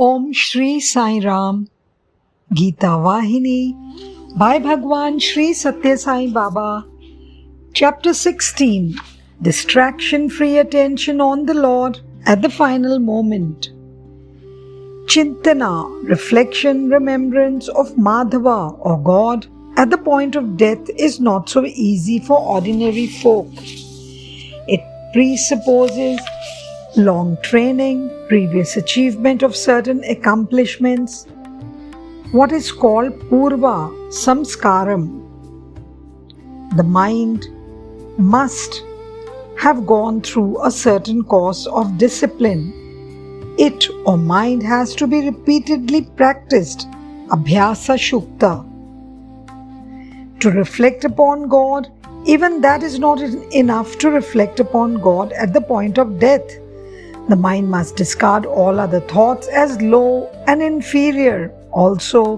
Om Shri Sai Ram, Gita Vahini by Bhagwan Shri Satya Sai Baba. Chapter 16, Distraction-Free Attention on the Lord at the Final Moment. Chintana, reflection, remembrance of Madhava or God at the point of death is not so easy for ordinary folk. It presupposes long training, previous achievement of certain accomplishments, what is called Purva Samskaram. The mind must have gone through a certain course of discipline. It or mind has to be repeatedly practiced, Abhyasa Shukta. To reflect upon God, even that is not enough to reflect upon God at the point of death. The mind must discard all other thoughts as low and inferior. Also,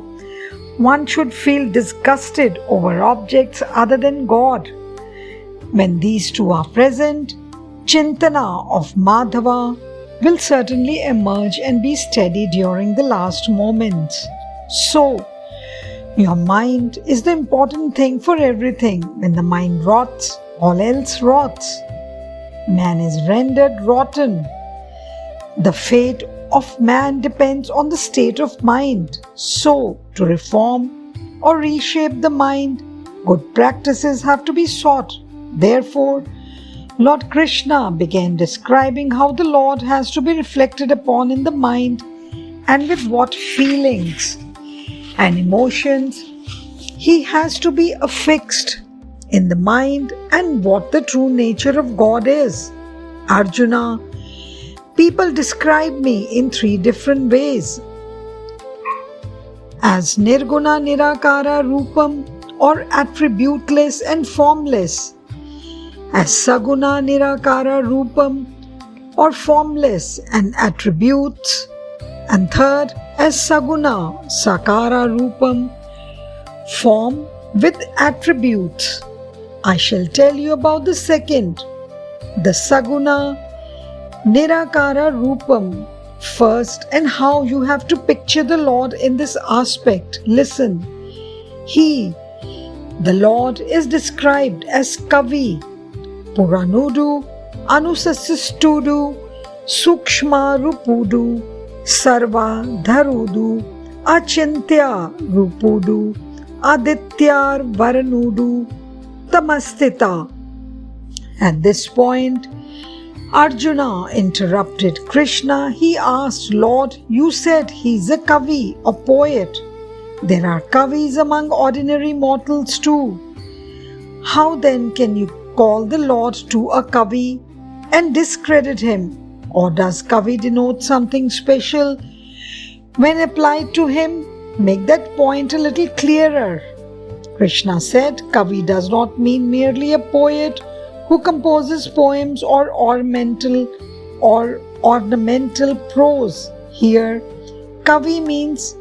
one should feel disgusted over objects other than God. When these two are present, Chintana of Madhava will certainly emerge and be steady during the last moments. So, your mind is the important thing for everything. When the mind rots, all else rots. Man is rendered rotten. The fate of man depends on the state of mind. So, to reform or reshape the mind, good practices have to be sought. Therefore, Lord Krishna began describing how the Lord has to be reflected upon in the mind and with what feelings and emotions he has to be affixed in the mind and what the true nature of God is. Arjuna, people describe me in three different ways. As Nirguna Nirakara Rupam or attributeless and formless. As Saguna Nirakara Rupam or formless and attributes. And third, as Saguna Sakara Rupam, form with attributes. I shall tell you about the second, the Saguna Nirakara Rupam first, and how you have to picture the Lord in this aspect. Listen, He, the Lord, is described as Kavi, Puranudu, Anusasistudu, Sukshma Rupudu, Sarva Dharudu, Achintya Rupudu, Adityar Varanudu, Tamastita. At this point, Arjuna interrupted Krishna. He asked, Lord, you said he's a Kavi, a poet. There are Kavis among ordinary mortals too. How then can you call the Lord to a Kavi and discredit him? Or does Kavi denote something special? When applied to him, make that point a little clearer. Krishna said, Kavi does not mean merely a poet who composes poems or ornamental prose. Here, Kavi means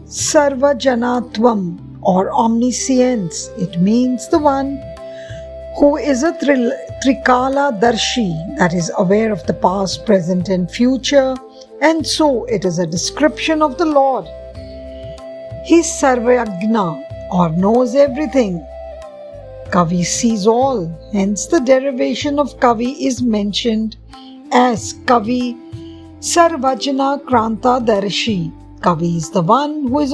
Sarvajanatvam or omniscience. It means the one who is a Trikala Darshi, that is aware of the past, present and future, and so it is a description of the Lord. He is Sarvagna or knows everything. Kavi sees all, hence the derivation of Kavi is mentioned as Kavi Sarvajana Kranta Darshi. Kavi is the one who is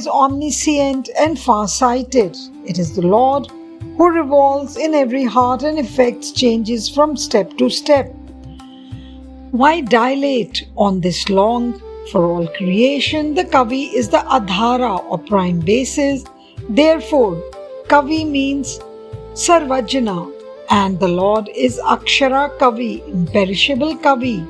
omniscient and far-sighted. It is the Lord who revolves in every heart and effects changes from step to step. Why dilate on this long? For all creation, the Kavi is the Adhara or prime basis. Therefore, Kavi means Sarvajana, and the Lord is Akshara Kavi, imperishable Kavi.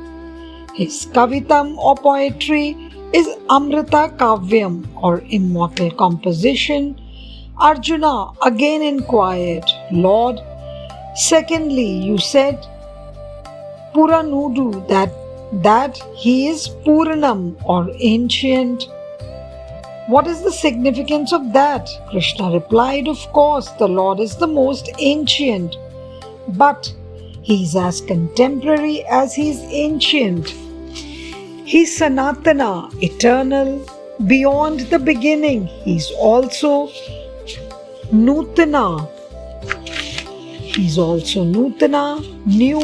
His Kavitam or poetry is Amrita Kavyam or immortal composition. Arjuna again inquired, Lord, secondly you said Puranudu, that he is Puranam or ancient. What is the significance of that? Krishna replied, of course, the Lord is the most ancient, but he is as contemporary as he is ancient. He's Sanatana, eternal, beyond the beginning. He's also Nutana. He's also Nutana, new,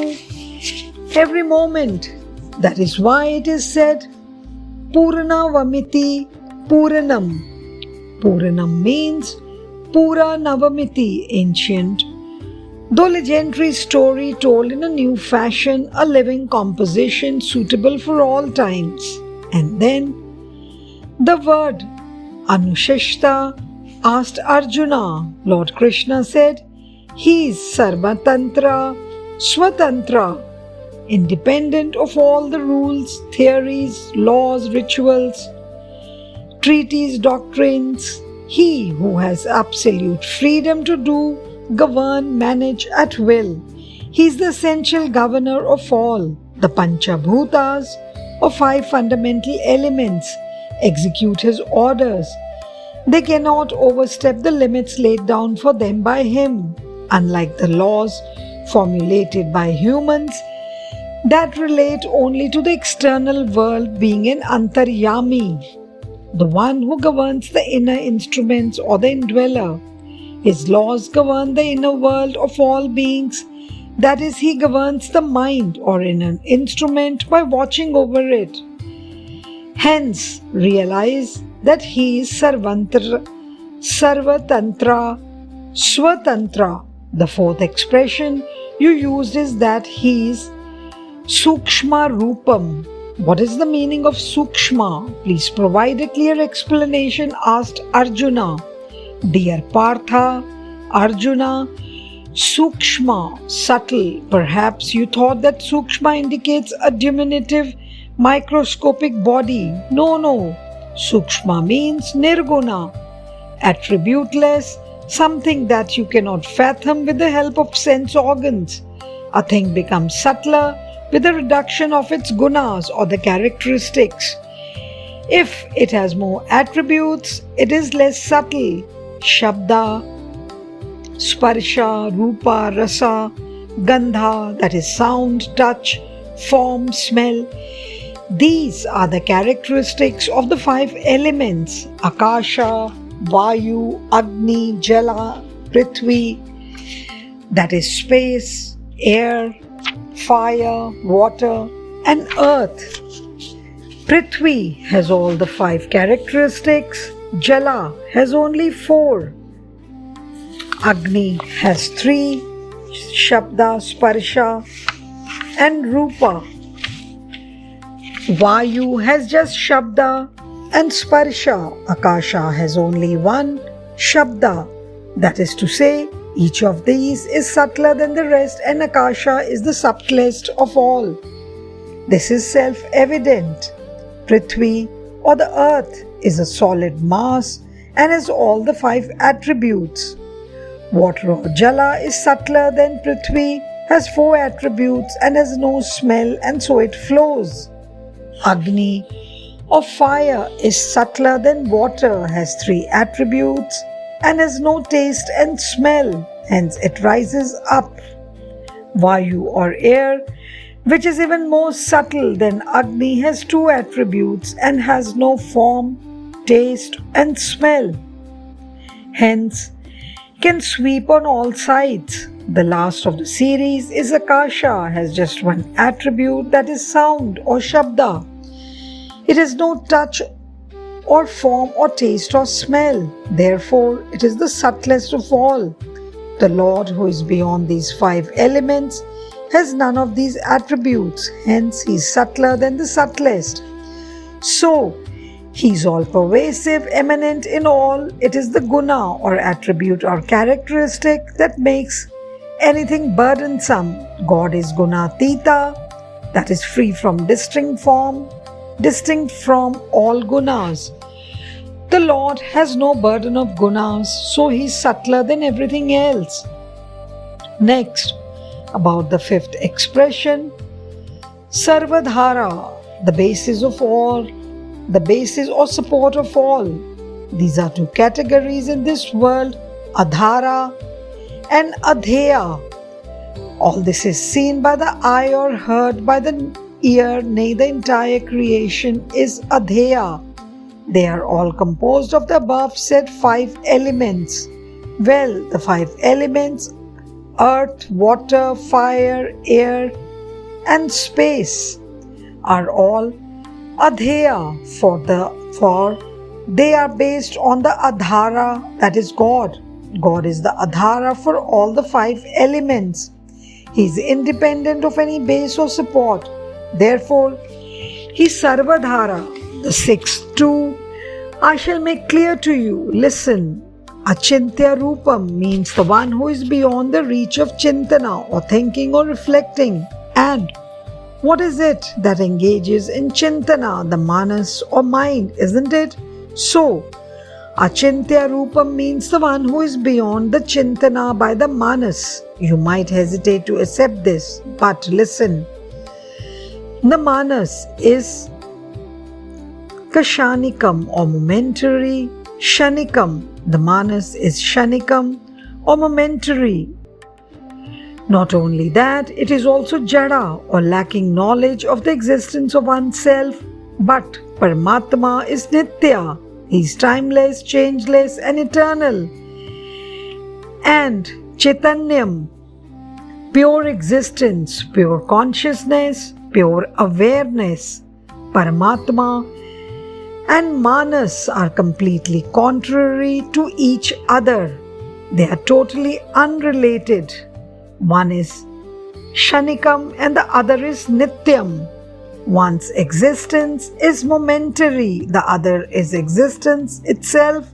every moment. That is why it is said, Purana Vamiti Puranam. Puranam means Pura Navamiti, ancient. Though legendary story told in a new fashion, a living composition suitable for all times. And then the word Anushashta asked Arjuna. Lord Krishna said, he is Sarvatantra, Swatantra, independent of all the rules, theories, laws, rituals, treaties, doctrines. He who has absolute freedom to do, govern, manage at will. He is the essential governor of all. The Panchabhutas, or five fundamental elements, execute his orders. They cannot overstep the limits laid down for them by him. Unlike the laws formulated by humans that relate only to the external world, being an antaryami, the one who governs the inner instruments or the indweller. His laws govern the inner world of all beings, that is, he governs the mind or inner instrument by watching over it. Hence, realize that he is Sarvatantra, Swatantra. The fourth expression you used is that he is Sukshma Rupam. What is the meaning of Sukshma? Please provide a clear explanation, asked Arjuna. Dear Partha, Arjuna, Sukshma, subtle. Perhaps you thought that Sukshma indicates a diminutive, microscopic body. No. Sukshma means Nirguna, attributeless, something that you cannot fathom with the help of sense organs. A thing becomes subtler with the reduction of its gunas or the characteristics. If it has more attributes, it is less subtle. Shabda, Sparsha, Rupa, Rasa, Gandha, that is sound, touch, form, smell. These are the characteristics of the five elements: Akasha, Vayu, Agni, Jala, Prithvi, that is space, air, fire, water, and earth. Prithvi has all the five characteristics. Jala has only four. Agni has three. Shabda, Sparsha, and Rupa. Vayu has just Shabda and Sparsha. Akasha has only one, Shabda. That is to say, each of these is subtler than the rest, and Akasha is the subtlest of all. This is self-evident. Prithvi, or the earth, is a solid mass and has all the five attributes. Water or Jala is subtler than Prithvi, has four attributes and has no smell, and so it flows. Agni or fire is subtler than water, has three attributes and has no taste and smell, hence it rises up. Vayu or air, which is even more subtle than Agni, has two attributes and has no form, taste and smell, hence can sweep on all sides. The last of the series is Akasha, has just one attribute, that is sound or Shabda. It has no touch or form or taste or smell. Therefore, it is the subtlest of all. The Lord, who is beyond these five elements, has none of these attributes. Hence, he is subtler than the subtlest. So, he is all-pervasive, eminent in all. It is the guna or attribute or characteristic that makes anything burdensome. God is gunatita, that is free from distinct form, distinct from all gunas. The Lord has no burden of gunas, so he is subtler than everything else. Next, about the fifth expression, Sarvadhara, the basis of all, the basis or support of all. These are two categories in this world, Adhara and Adheya. All this is seen by the eye or heard by the year, neither entire creation is adheya. They are all composed of the above said 5 elements. Well, the 5 elements earth, water, fire, air, and space are all adheya for they are based on the adhara, that is God. God is the adhara for all the 5 elements. He is independent of any base or support. Therefore, he is sarvadhara. The sixth too I shall make clear to you. Listen. Achintya Rupam means the one who is beyond the reach of chintana or thinking or reflecting. And what is it that engages in chintana, the manas or mind, isn't it? So, Achintya Rupam means the one who is beyond the chintana by the manas. You might hesitate to accept this, but listen. The manas is Kashanikam or momentary, Shanikam. The manas is Shanikam or momentary. Not only that, it is also Jada or lacking knowledge of the existence of oneself, but Paramatma is Nitya. He is timeless, changeless and eternal. And Chaitanyam, pure existence, pure consciousness, pure awareness. Paramatma and Manas are completely contrary to each other. They are totally unrelated. One is Shanikam and the other is Nityam. One's existence is momentary, the other is existence itself.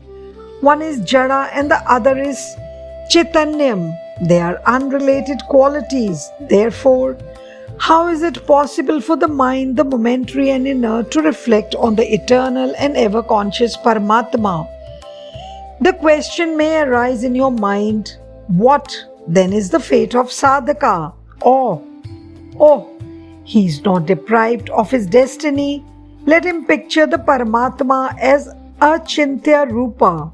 One is Jada and the other is Chaitanyam. They are unrelated qualities. Therefore, how is it possible for the mind, the momentary and inert, to reflect on the eternal and ever-conscious Paramatma? The question may arise in your mind, what then is the fate of sadhaka? Oh, he is not deprived of his destiny. Let him picture the Paramatma as Achintya Rupa.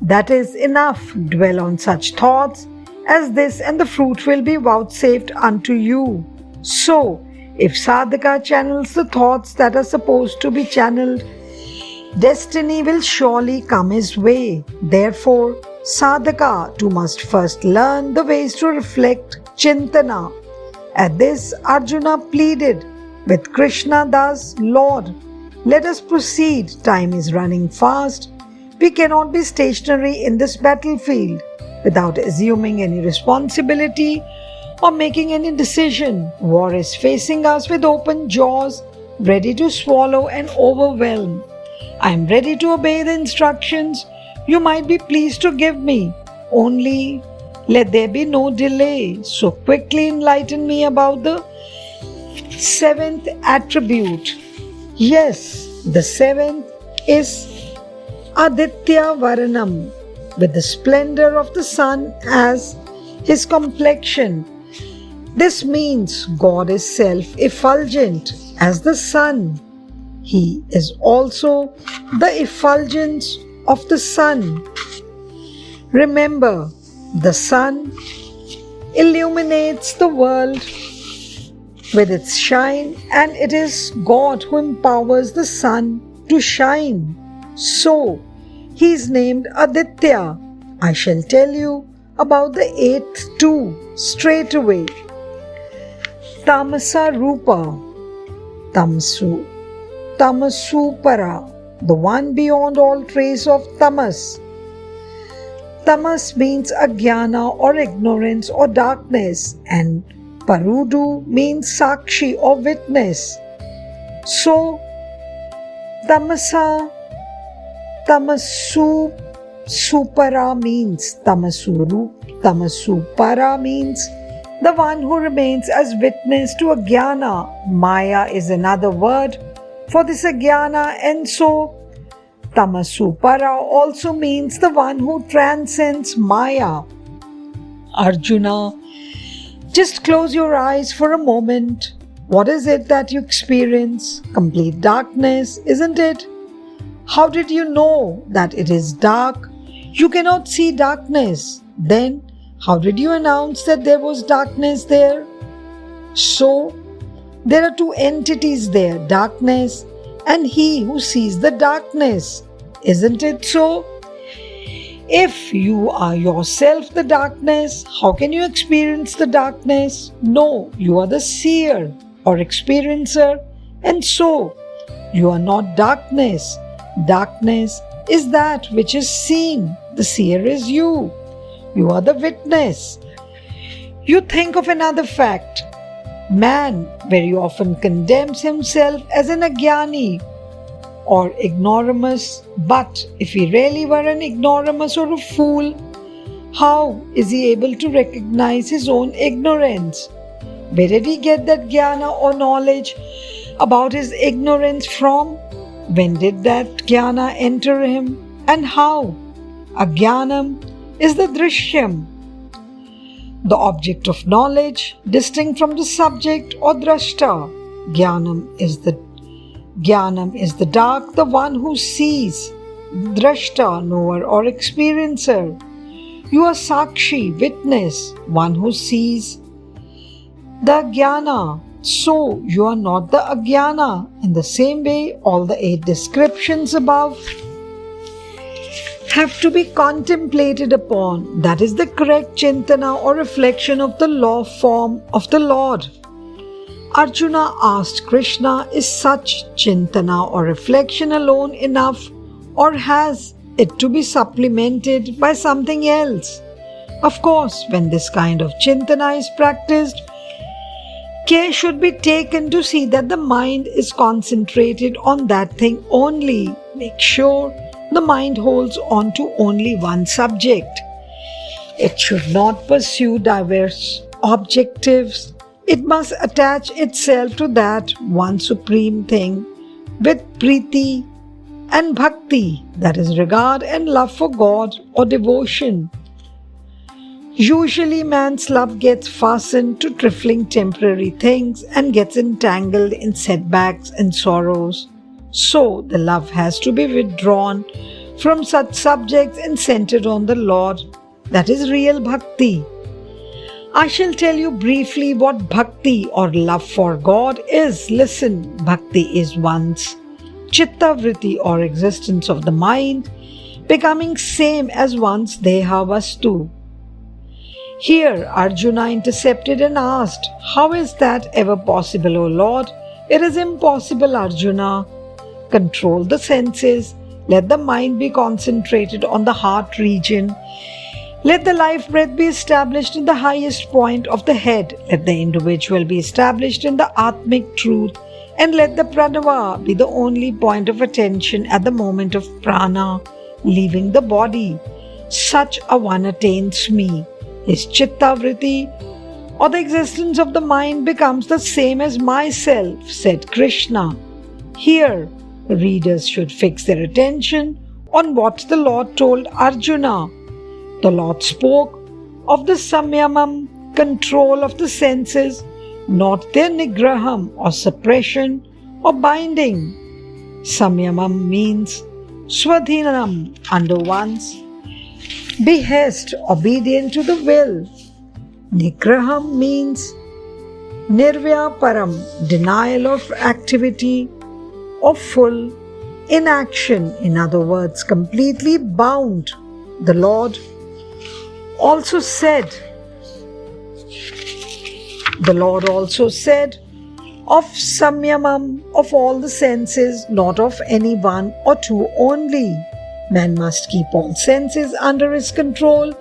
That is enough. Dwell on such thoughts as this and the fruit will be vouchsafed unto you. So, if sadhaka channels the thoughts that are supposed to be channeled, destiny will surely come his way. Therefore, sadhaka too must first learn the ways to reflect chintana. At this, Arjuna pleaded with Krishna thus, Lord, let us proceed. Time is running fast. We cannot be stationary in this battlefield without assuming any responsibility or making any decision. War is facing us with open jaws, ready to swallow and overwhelm. I am ready to obey the instructions you might be pleased to give me. Only let there be no delay. So quickly enlighten me about the 7th attribute. Yes, the 7th is Aditya Varanam, with the splendor of the sun as his complexion. This means God is self-effulgent as the sun. He is also the effulgence of the sun. Remember, the sun illuminates the world with its shine, and it is God who empowers the sun to shine. So, he is named Aditya. I shall tell you about the 8th too straight away. Tamasa Rupa, Tamasu Para, the one beyond all trace of tamas. Tamas means ajnana or ignorance or darkness, and Parudu means sakshi or witness. So, Tamasu Supara means Tamasu Para means the one who remains as witness to ajnana. Maya is another word for this ajnana, and so Tamasu Para also means the one who transcends Maya. Arjuna, just close your eyes for a moment. What is it that you experience? Complete darkness, isn't it? How did you know that it is dark? You cannot see darkness. Then, how did you announce that there was darkness there? So, There are two entities there, darkness and he who sees the darkness. Isn't it so? If you are yourself the darkness, how can you experience the darkness? No, you are the seer or experiencer, and so you are not darkness. Darkness is that which is seen. The seer is you. You are the witness. You think of another fact. Man very often condemns himself as an agyani or ignoramus, but if he really were an ignoramus or a fool, how is he able to recognize his own ignorance? Where did he get that jnana or knowledge about his ignorance from? When did that jnana enter him, and how? Ajnanam is the drishyam, the object of knowledge, distinct from the subject or drashta. Jnanam is the dark, the one who sees, drashta, knower or experiencer. You are sakshi, witness, one who sees the jnana. So you are not the ajnana. In the same way, all the 8 descriptions above have to be contemplated upon. That is the correct chintana or reflection of the law form of the Lord. Arjuna asked Krishna, is such chintana or reflection alone enough, or has it to be supplemented by something else? Of course, when this kind of chintana is practiced, care should be taken to see that the mind is concentrated on that thing only. Make sure the mind holds on to only one subject. It should not pursue diverse objectives. It must attach itself to that one supreme thing with priti and bhakti, that is regard and love for God or devotion. Usually man's love gets fastened to trifling temporary things and gets entangled in setbacks and sorrows. So the love has to be withdrawn from such subjects and centered on the Lord. That is real bhakti. I shall tell you briefly what bhakti or love for God is. Listen, bhakti is one's chitta vritti or existence of the mind becoming same as one's deha vastu. Here Arjuna intercepted and asked, how is that ever possible, O Lord? It is impossible, Arjuna. Control the senses. Let the mind be concentrated on the heart region. Let the life breath be established in the highest point of the head. Let the individual be established in the Atmic truth. And let the pranava be the only point of attention at the moment of prana leaving the body. Such a one attains me. His chitta vritti or the existence of the mind becomes the same as myself, said Krishna. Here, readers should fix their attention on what the Lord told Arjuna. The Lord spoke of the samyamam, control of the senses, not their nigraham or suppression or binding. Samyamam means swadhinam, under one's behest, obedient to the will. Nigraham means nirvyaparam, denial of activity or full inaction. In other words, completely bound. The Lord also said of samyamam, of all the senses, not of any one or two only. Man must keep all senses under his control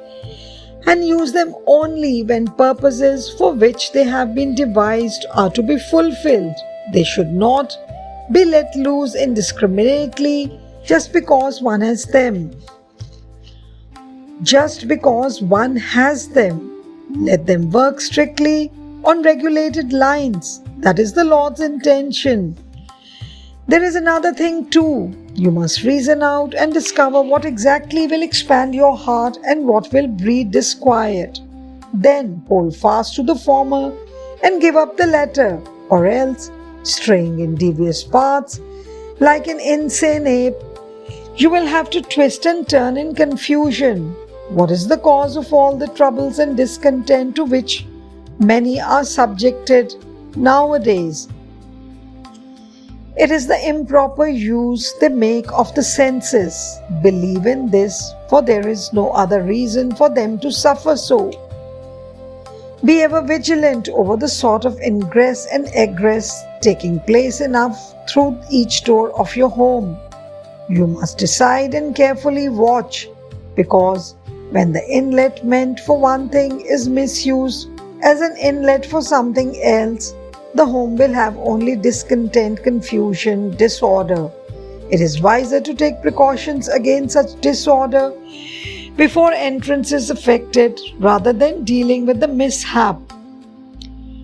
and use them only when purposes for which they have been devised are to be fulfilled. They should not be let loose indiscriminately just because one has them. Just because one has them, let them work strictly on regulated lines. That is the Lord's intention. There is another thing too. You must reason out and discover what exactly will expand your heart and what will breed disquiet. Then hold fast to the former and give up the latter, or else, straying in devious paths like an insane ape, you will have to twist and turn in confusion. What is the cause of all the troubles and discontent to which many are subjected nowadays? It is the improper use they make of the senses. Believe in this, for there is no other reason for them to suffer so. Be ever vigilant over the sort of ingress and egress taking place enough through each door of your home. You must decide and carefully watch, because when the inlet meant for one thing is misused as an inlet for something else, the home will have only discontent, confusion, disorder. It is wiser to take precautions against such disorder before entrance is effected rather than dealing with the mishap.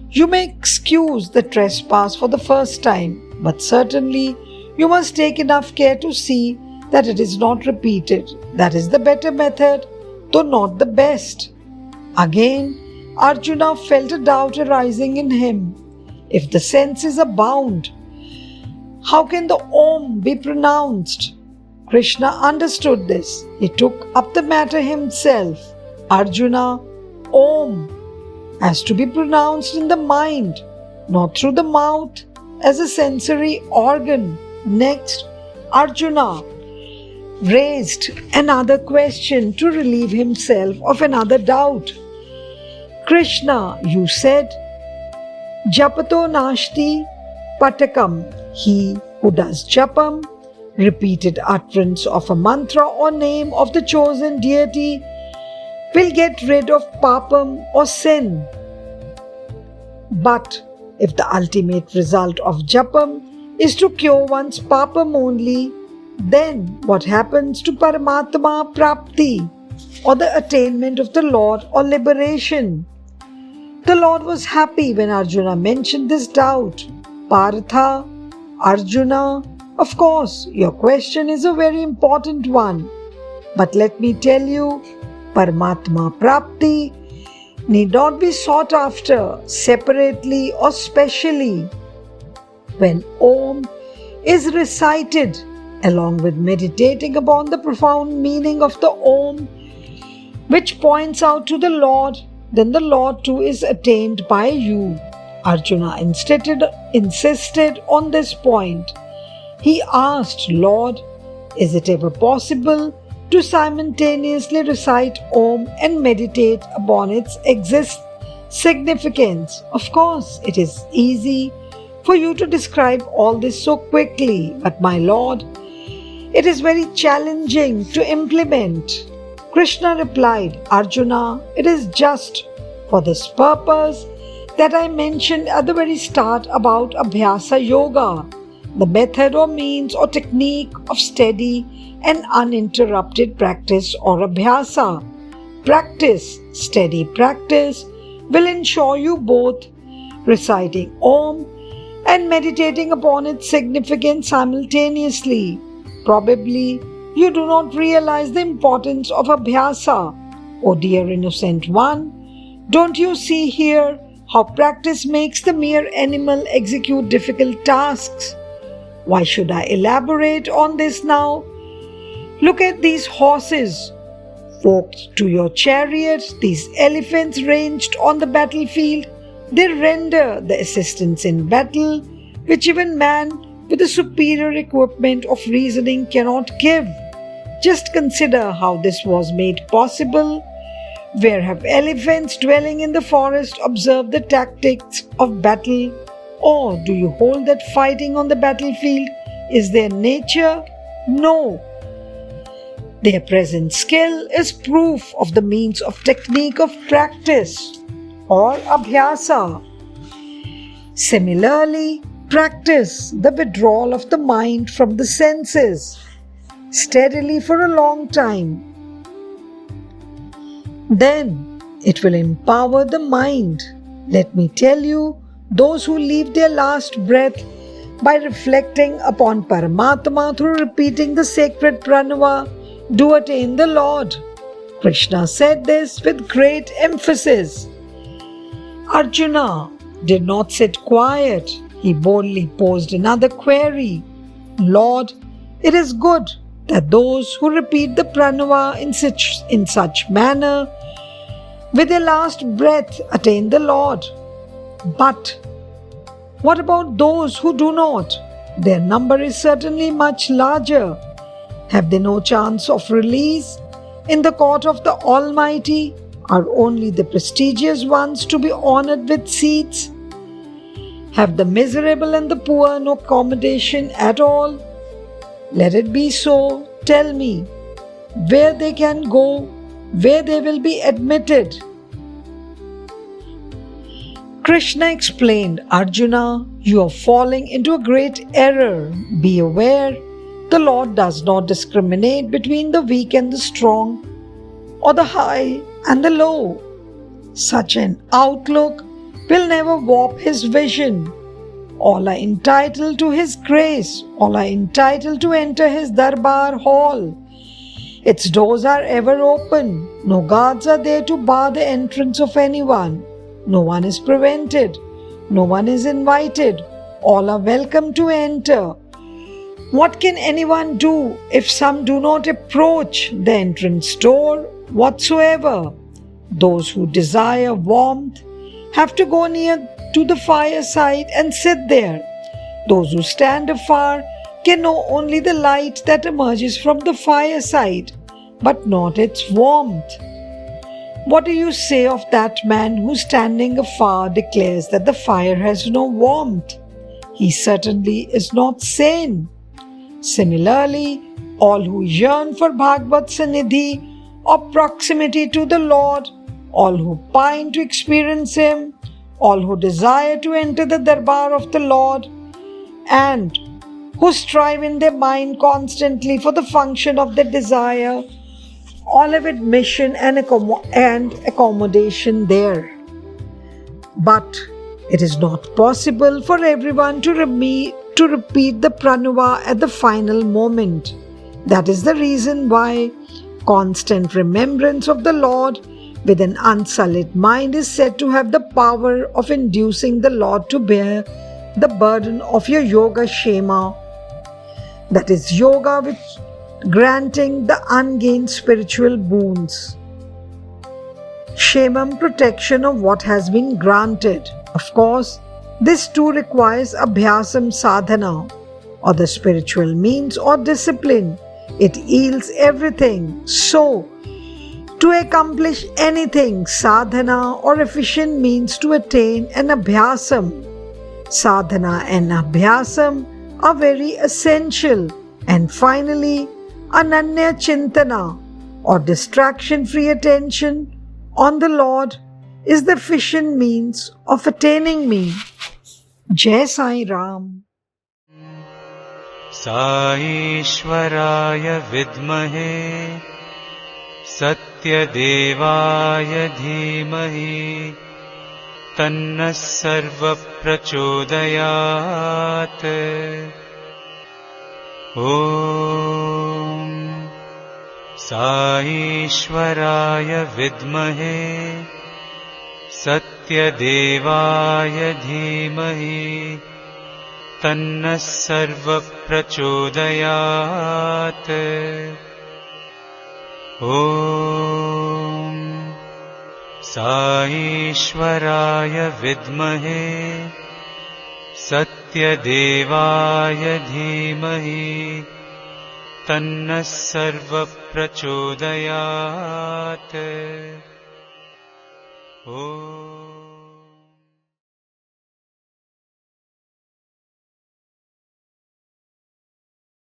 You may excuse the trespass for the first time, but certainly you must take enough care to see that it is not repeated. That is the better method, though not the best. Again, Arjuna felt a doubt arising in him. If the senses abound, how can the Om be pronounced? Krishna understood this. He took up the matter himself. Arjuna, Om has to be pronounced in the mind, not through the mouth as a sensory organ. Next, Arjuna raised another question to relieve himself of another doubt. Krishna, you said, Japato nashti patakam. He who does japam, repeated utterance of a mantra or name of the chosen deity, will get rid of papam or sin. But if the ultimate result of japam is to cure one's papam only, then what happens to Paramatma Prapti, or the attainment of the Lord or liberation? The Lord was happy when Arjuna mentioned this doubt. Partha, Arjuna, of course, your question is a very important one. But let me tell you, Paramatma Prapti need not be sought after separately or specially. When Om is recited, along with meditating upon the profound meaning of the Om, which points out to the Lord, then the Lord too is attained by you. Arjuna insisted on this point. He asked, Lord, is it ever possible to simultaneously recite Om and meditate upon its significance? Of course, it is easy for you to describe all this so quickly, but my Lord, it is very challenging to implement. Krishna replied, Arjuna, it is just for this purpose that I mentioned at the very start about Abhyasa Yoga, the method or means or technique of steady and uninterrupted practice or Abhyasa. Practice, steady practice, will ensure you both reciting Om and meditating upon its significance simultaneously. Probably you do not realize the importance of Abhyasa. O dear innocent one, don't you see here how practice makes the mere animal execute difficult tasks? Why should I elaborate on this now? Look at these horses forked to your chariot, these elephants ranged on the battlefield. They render the assistance in battle, which even man with the superior equipment of reasoning cannot give. Just consider how this was made possible. Where have elephants dwelling in the forest observed the tactics of battle? Or do you hold that fighting on the battlefield is their nature? No. Their present skill is proof of the means of technique of practice or abhyasa. Similarly, practice the withdrawal of the mind from the senses steadily for a long time. Then it will empower the mind. Let me tell you, those who leave their last breath by reflecting upon Paramatma through repeating the sacred pranava do attain the Lord. Krishna said this with great emphasis. Arjuna did not sit quiet. He boldly posed another query. Lord, it is good that those who repeat the pranava in such manner with their last breath attain the Lord. But what about those who do not? Their number is certainly much larger. Have they no chance of release? In the court of the Almighty, are only the prestigious ones to be honored with seats? Have the miserable and the poor no accommodation at all? Let it be so. Tell me where they can go, where they will be admitted. Krishna explained, Arjuna, you are falling into a great error. Be aware, the Lord does not discriminate between the weak and the strong, or the high and the low. Such an outlook will never warp his vision. All are entitled to his grace. All are entitled to enter his darbar hall. Its doors are ever open. No guards are there to bar the entrance of anyone. No one is prevented. No one is invited. All are welcome to enter. What can anyone do if some do not approach the entrance door whatsoever? Those who desire warmth have to go near to the fireside and sit there. Those who stand afar can know only the light that emerges from the fireside, but not its warmth. What do you say of that man who standing afar declares that the fire has no warmth? He certainly is not sane. Similarly, all who yearn for Bhagavad Sanidhi or proximity to the Lord, all who pine to experience Him, all who desire to enter the darbar of the Lord, and who strive in their mind constantly for the function of their desire, all have admission and accommodation there. But it is not possible for everyone to repeat the pranava at the final moment. That is the reason why constant remembrance of the Lord with an unsullied mind is said to have the power of inducing the Lord to bear the burden of your yoga shema. That is yoga which granting the ungained spiritual boons. Shemam, protection of what has been granted. Of course, this too requires abhyasam sadhana, or the spiritual means or discipline. It yields everything. So, to accomplish anything, sadhana or efficient means to attain an abhyasam. Sadhana and abhyasam are very essential. And finally, ananya chintana, or distraction-free attention on the Lord, is the efficient means of attaining me. Jai Sai Ram. साईश्वराय विद्महे सत्यदेवाय धीमहि तन्नः सर्वप्रचोदयात्। ॐ साईश्वराय विद्महे सत्यदेवाय धीमहि तन्नः सर्वप्रचोदयात्। ॐ साईश्वराय विद्महे सत्यदेवाय धीमहि तन्नः सर्वप्रचोदयात्। ॐ